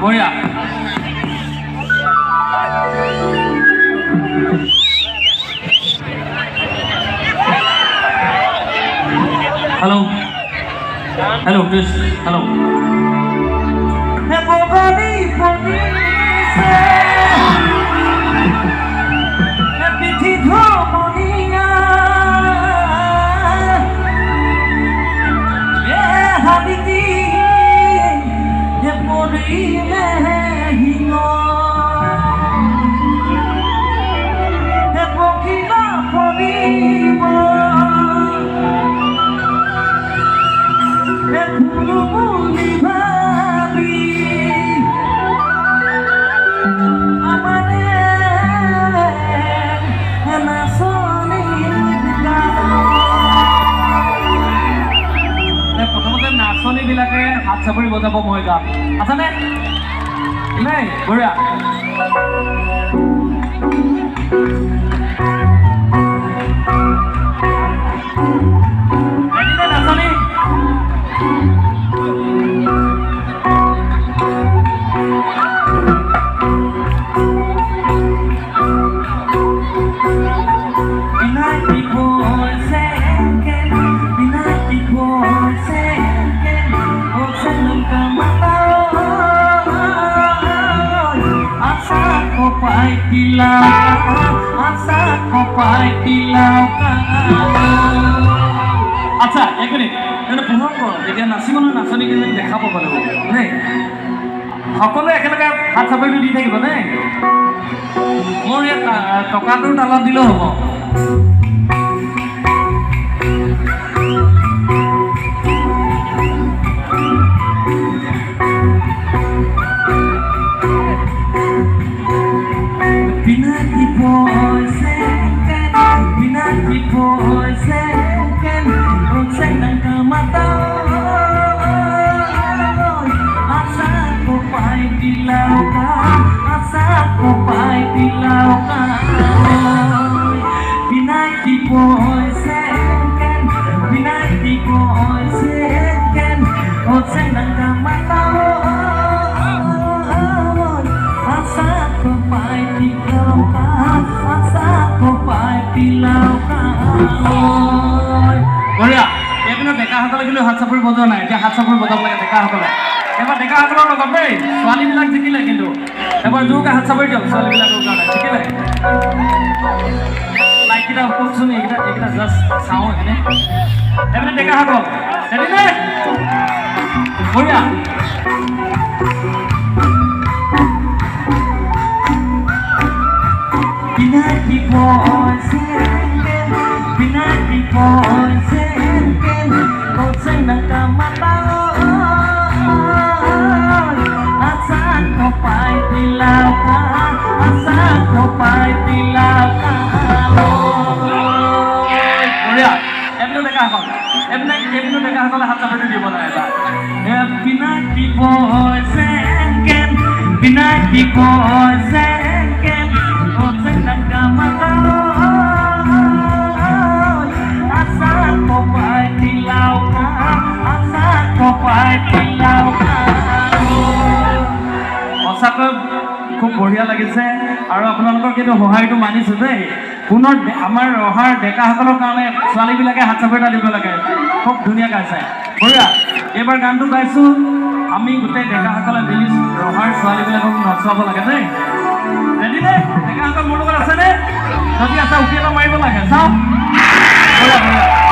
বঢ়িয়া hello' hello' please hello' নাচনীবিলাকে হাত চাপৰি বজাব মই গাম আছেনে নাই বঢ়িয়া নাচনী আচ্ছা এক মিনিট পুনৰ কৰক এতিয়া নাচিব নহয় নাচনীকেইজনী দেখা পাব লাগিব দেই সকলোৱে একেলগে হাত চাপৰিটো দি থাকিব দেই মোৰ ইয়াত টকাটোৰ তালত দিলেও হ'ব বঢ়িয়া এইপিনে ডেকাসকলে কিন্তু হাত চাপৰি বজোৱা নাই এতিয়া হাত চাপৰি বজাব লাগে ডেকাসকলে এবাৰ ডেকাসকলৰ লগত দেই ছোৱালীবিলাক জিকিলে কিন্তু এবাৰ জোৰকৈ হাত চাপৰি দিয়ক ছোৱালীবিলাকৰ কাৰণে জিকিলে লাইটকেইটা কওকচোন এইকেইটা জাষ্ট চাওঁ এইপিনে এইপিনে ডেকাসকল ৰেডিনে বঢ়িয়া ডেকাসকলে হাত চাপৰি দিব নাই সঁচাকৈ খুব বঢ়িয়া লাগিছে আৰু আপোনালোকৰ কিন্তু সহায়টো মানিছোঁ দেই পুনৰ আমাৰ ৰহাৰ ডেকাসকলৰ কাৰণে ছোৱালীবিলাকে হাত চাপৰি এটা দিব লাগে খুব ধুনীয়া গাইছে বঢ়িয়া এইবাৰ গানটো গাইছোঁ আমি গোটেই ডেকাসকলে মিলি ৰহাৰ ছোৱালীবিলাকক নচুৱাব লাগে দেই ৰেডি নে ডেকাসকল মোৰ লগত আছেনে যদি আছে উঠি এটা মাৰিব লাগে চাওক বঢ়িয়া বঢ়িয়া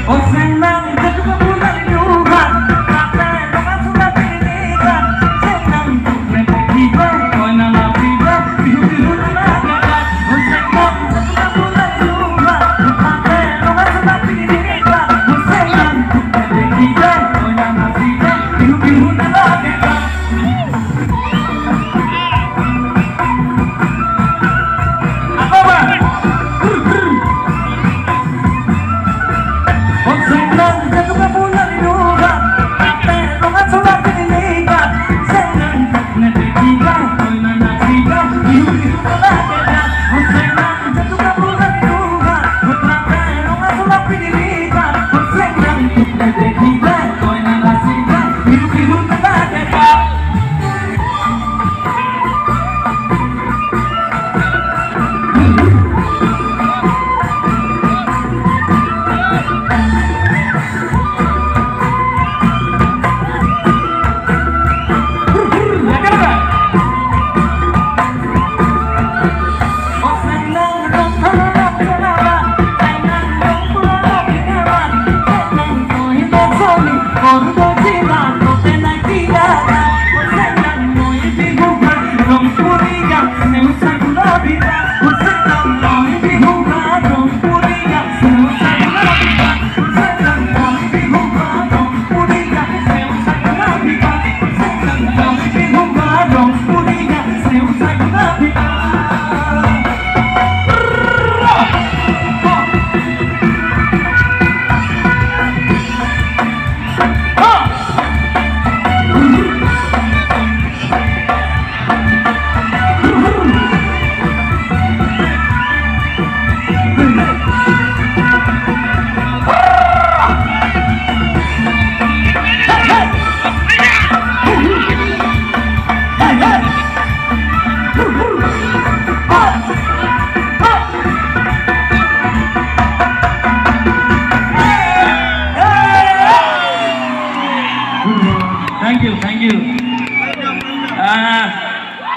Thank you.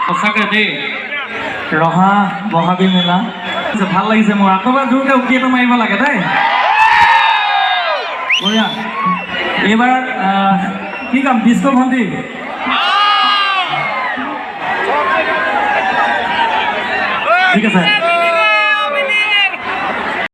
সঁচাকৈ দেই ৰহা বহাগী মেলা ভাল লাগিছে মোৰ আকৌ এবাৰ জোৰকৈ উকি এটা মাৰিব লাগে দেই বঢ়িয়া এইবাৰ কি কাম ডিস্কো ভণ্টি ঠিক আছে